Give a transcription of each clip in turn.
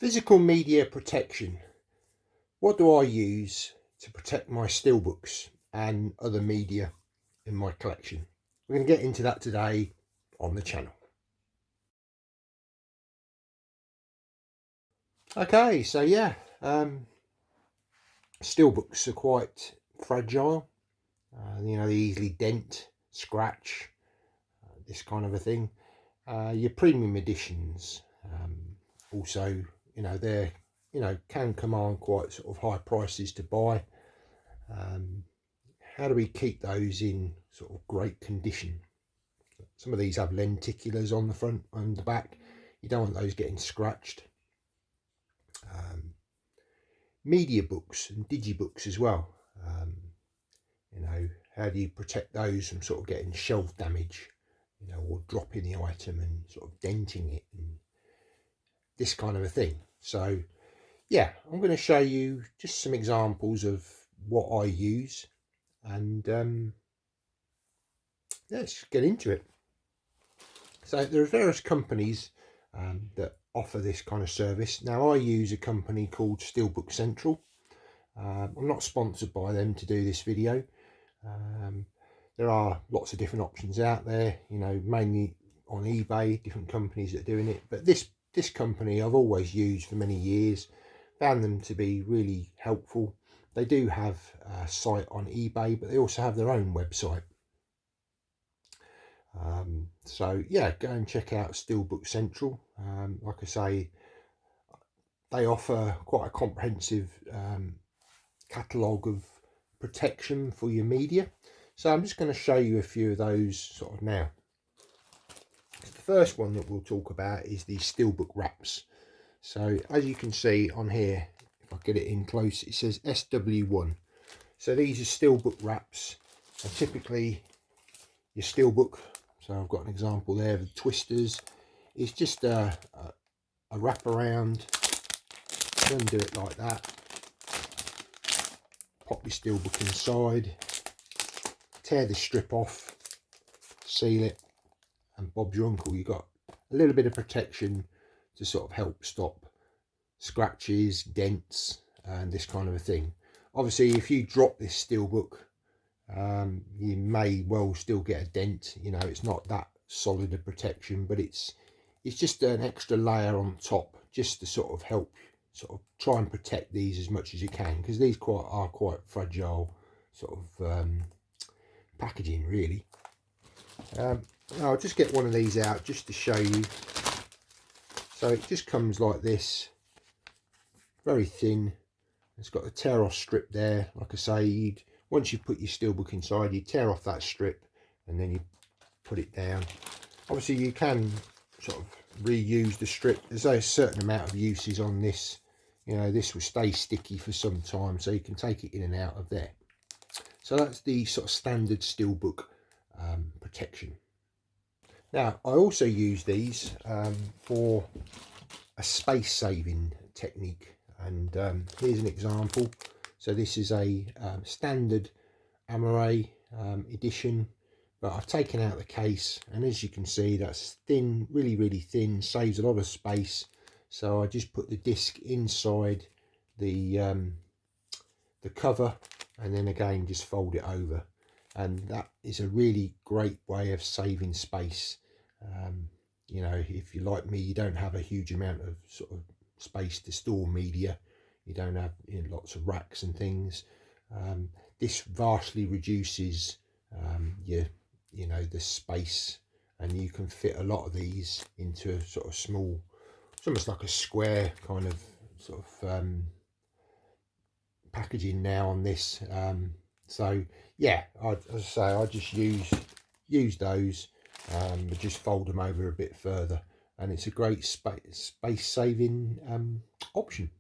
Physical media protection. What do I use to protect my steelbooks and other media in my collection? We're going to get into that today on the channel. Okay, so yeah, steelbooks are quite fragile. They easily dent, scratch, this kind of a thing. Your premium editions, also, they're can command quite sort of high prices to buy. How do we keep those in sort of great condition? Some of these have lenticulars on the front and the back. You don't want those getting scratched. Media books and digibooks as well. How do you protect those from sort of getting shelf damage, or dropping the item and sort of denting it and this kind of a thing. So yeah, I'm going to show you just some examples of what I use, and let's get into it. So there are various companies that offer this kind of service. Now I use a company called Steelbook Central. I'm not sponsored by them to do this video. There are lots of different options out there, mainly on eBay, different companies that are doing it. But this company I've always used for many years, found them to be really helpful. They do have a site on eBay, but they also have their own website. So yeah, go and check out Steelbook Central. Like I say, they offer quite a comprehensive catalogue of protection for your media. So I'm just going to show you a few of those sort of now. The first one that we'll talk about is the Steelbook wraps. So as you can see on here, if I get it in close, it says SW1. So these are Steelbook wraps, and typically your Steelbook, so I've got an example there of the twisters, it's just a wrap around, undo it like that, pop your Steelbook inside, tear the strip off, seal it, and Bob's your uncle. You've got a little bit of protection to sort of help stop scratches, dents, and this kind of a thing. Obviously, if you drop this Steelbook, you may well still get a dent. It's not that solid a protection, but it's just an extra layer on top, just to sort of help sort of try and protect these as much as you can, because these are quite fragile sort of packaging, really. I'll just get one of these out just to show you. So it just comes like this, very thin. It's got a tear off strip there. Like I say, once you put your Steelbook inside, you tear off that strip and then you put it down. Obviously you can sort of reuse the strip. There's a certain amount of uses on this. This will stay sticky for some time, so you can take it in and out of there. So that's the sort of standard Steelbook protection. Now I also use these for a space saving technique, and here's an example. So this is a standard Amaray edition, but I've taken out the case, and as you can see, that's thin, really thin, saves a lot of space. So I just put the disc inside the cover, and then again just fold it over, and that is a really great way of saving space. If you're like me, you don't have a huge amount of sort of space to store media. You don't have lots of racks and things. This vastly reduces the space, and you can fit a lot of these into a sort of small, it's almost like a square kind of sort of packaging now on this. So yeah, as I say, I just use those, but just fold them over a bit further, and it's a great space saving option.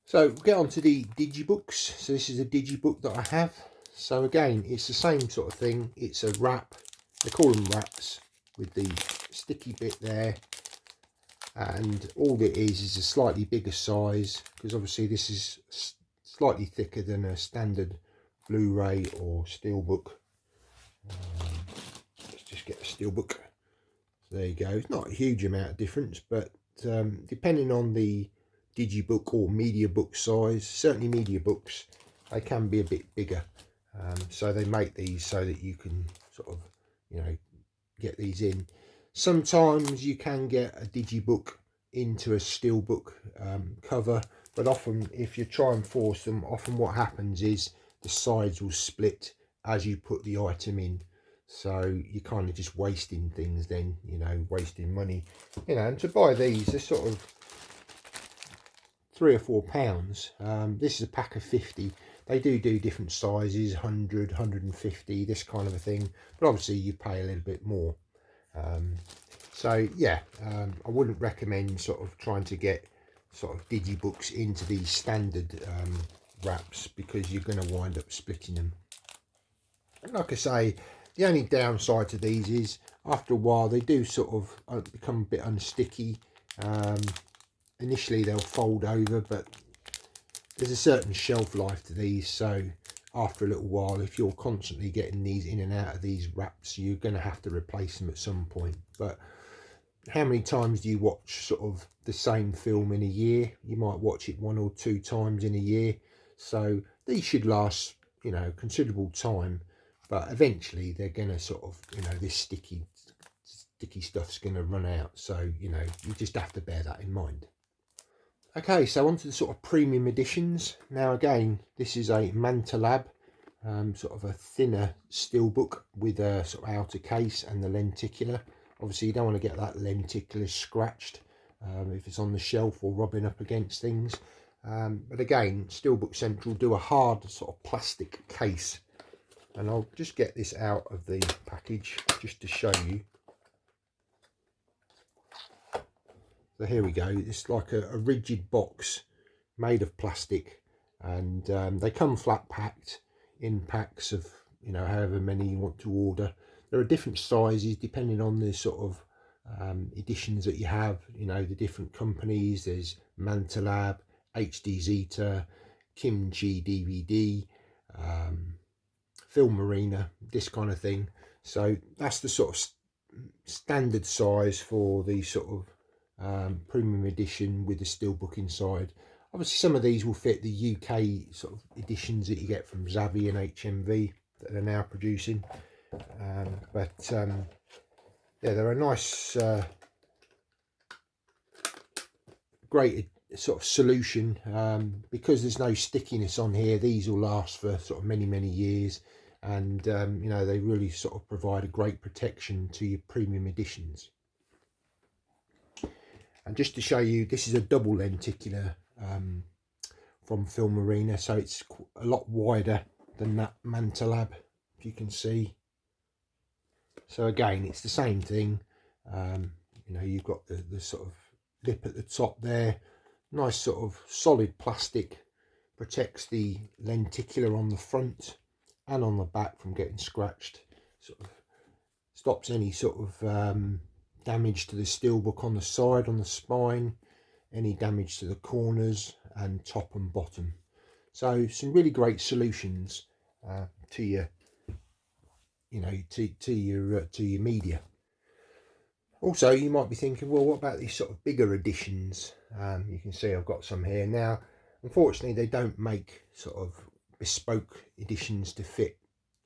So we'll get on to the digibooks. So this is a digibook that I have. So again, it's the same sort of thing. It's a wrap. They call them wraps, with the sticky bit there. And all it is a slightly bigger size, because obviously this is slightly thicker than a standard Blu-ray or Steelbook. Let's just get a Steelbook. So there you go. It's not a huge amount of difference, but depending on the digibook or media book size. Certainly media books, they can be a bit bigger, so they make these so that you can sort of, you know, get these in. Sometimes you can get a digibook into a steelbook cover, but often if you try and force them, often what happens is the sides will split as you put the item in, so you're kind of just wasting things then, you know, wasting money, you know. And to buy these, they're sort of £3 or £4. This is a pack of 50. They do different sizes, 100, 150, this kind of a thing, but obviously you pay a little bit more. So yeah, I wouldn't recommend sort of trying to get sort of digibooks into these standard wraps, because you're going to wind up splitting them. And like I say, the only downside to these is after a while they do sort of become a bit unsticky. Initially they'll fold over, but there's a certain shelf life to these, so after a little while, if you're constantly getting these in and out of these wraps, you're going to have to replace them at some point. But how many times do you watch sort of the same film in a year? You might watch it 1 or 2 times in a year, so these should last, you know, considerable time. But eventually they're going to sort of, you know, this sticky stuff's going to run out, so you know, you just have to bear that in mind. Okay, so on to the sort of premium editions. Now again, this is a Mantalab, sort of a thinner steelbook with a sort of outer case and the lenticular. Obviously you don't want to get that lenticular scratched if it's on the shelf or rubbing up against things. But again, Steelbook Central do a hard sort of plastic case. And I'll just get this out of the package just to show you. So here we go, it's like a rigid box made of plastic, and they come flat packed in packs of, you know, however many you want to order. There are different sizes depending on the sort of editions that you have, you know, the different companies. There's Mantalab, HD Zeta, Kimchi DVD, Film Marina, this kind of thing. So that's the sort of standard size for the sort of premium edition with the steelbook inside. Obviously some of these will fit the UK sort of editions that you get from Zavvi and HMV that they're now producing, but yeah, they're a nice great sort of solution, because there's no stickiness on here. These will last for sort of many years, and you know, they really sort of provide a great protection to your premium editions. And just to show you, this is a double lenticular from Film Marina, so it's a lot wider than that Mantalab, if you can see. So again, it's the same thing. You know, you've got the sort of lip at the top there, nice sort of solid plastic, protects the lenticular on the front and on the back from getting scratched, sort of stops any sort of damage to the steelbook on the side, on the spine, any damage to the corners and top and bottom. So some really great solutions to your, you know, to your media. Also, you might be thinking, well, what about these sort of bigger editions? You can see I've got some here now. Unfortunately, they don't make sort of bespoke editions to fit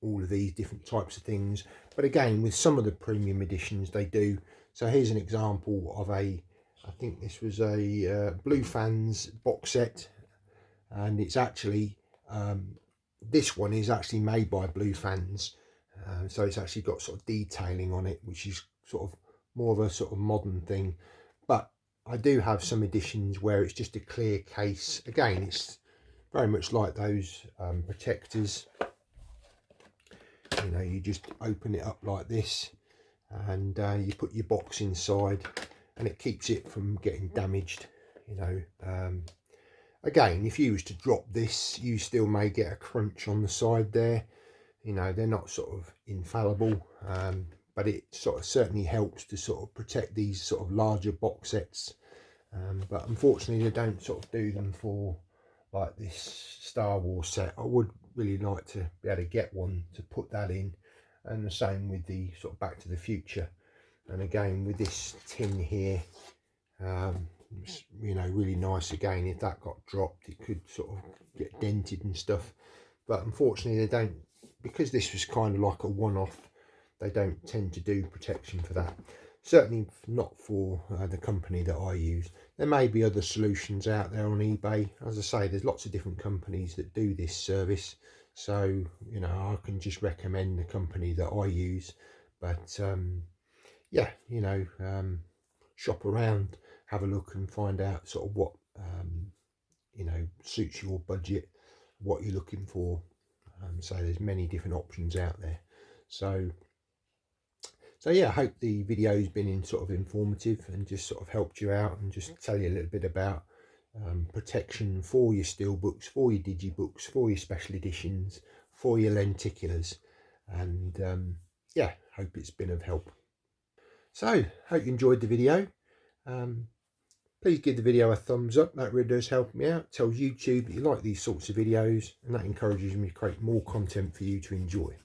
all of these different types of things, but again, with some of the premium editions they do. So here's an example of a, I think this was a Blue Fans box set, and it's actually this one is actually made by Blue Fans, so it's actually got sort of detailing on it, which is sort of more of a sort of modern thing. But I do have some editions where it's just a clear case. Again, it's very much like those protectors. You know, you just open it up like this, and you put your box inside, and it keeps it from getting damaged. You know, again, if you was to drop this, you still may get a crunch on the side there. You know, they're not sort of infallible, but it sort of certainly helps to sort of protect these sort of larger box sets. But unfortunately, they don't sort of do them for like this Star Wars set. I would really like to be able to get one to put that in, and the same with the sort of Back to the Future. And again, with this tin here, you know, really nice. Again, if that got dropped, it could sort of get dented and stuff. But unfortunately, they don't, because this was kind of like a one-off, they don't tend to do protection for that. Certainly not for the company that I use. There may be other solutions out there on eBay. As I say, there's lots of different companies that do this service. So, you know, I can just recommend the company that I use. But yeah, you know, shop around, have a look and find out sort of what, you know, suits your budget, what you're looking for. So there's many different options out there. So yeah, I hope the video's been sort of informative and just sort of helped you out, and just tell you a little bit about protection for your Steelbooks, for your Digibooks, for your special editions, for your lenticulars. And yeah, hope it's been of help. So hope you enjoyed the video. Please give the video a thumbs up. That really does help me out. It tells YouTube that you like these sorts of videos, and that encourages me to create more content for you to enjoy.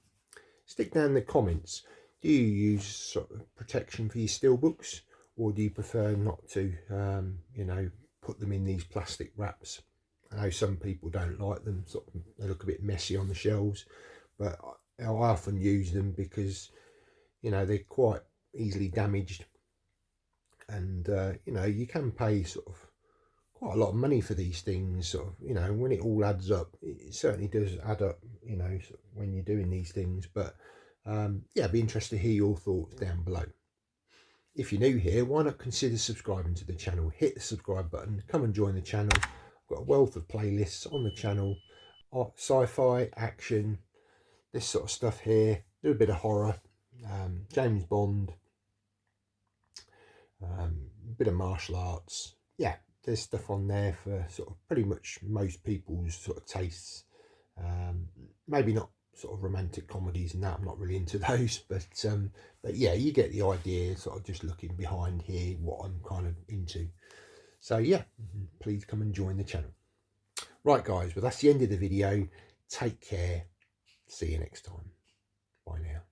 Stick down in the comments. Do you use sort of protection for your Steelbooks, or do you prefer not to, you know, put them in these plastic wraps? I know some people don't like them, sort of, they look a bit messy on the shelves, but I often use them because, you know, they're quite easily damaged, and you know, you can pay sort of quite a lot of money for these things, sort of, you know, when it all adds up, it certainly does add up, you know, sort of when you're doing these things. But yeah, I'd be interested to hear your thoughts down below. If you're new here, why not consider subscribing to the channel? Hit the subscribe button, come and join the channel. I've got a wealth of playlists on the channel, sci-fi, action, this sort of stuff here, a little bit of horror, James Bond, a bit of martial arts. Yeah, there's stuff on there for sort of pretty much most people's sort of tastes. Maybe not sort of romantic comedies and that, I'm not really into those, but yeah, you get the idea, sort of just looking behind here what I'm kind of into. So yeah, please come and join the channel. Right guys, well that's the end of the video. Take care, see you next time. Bye now.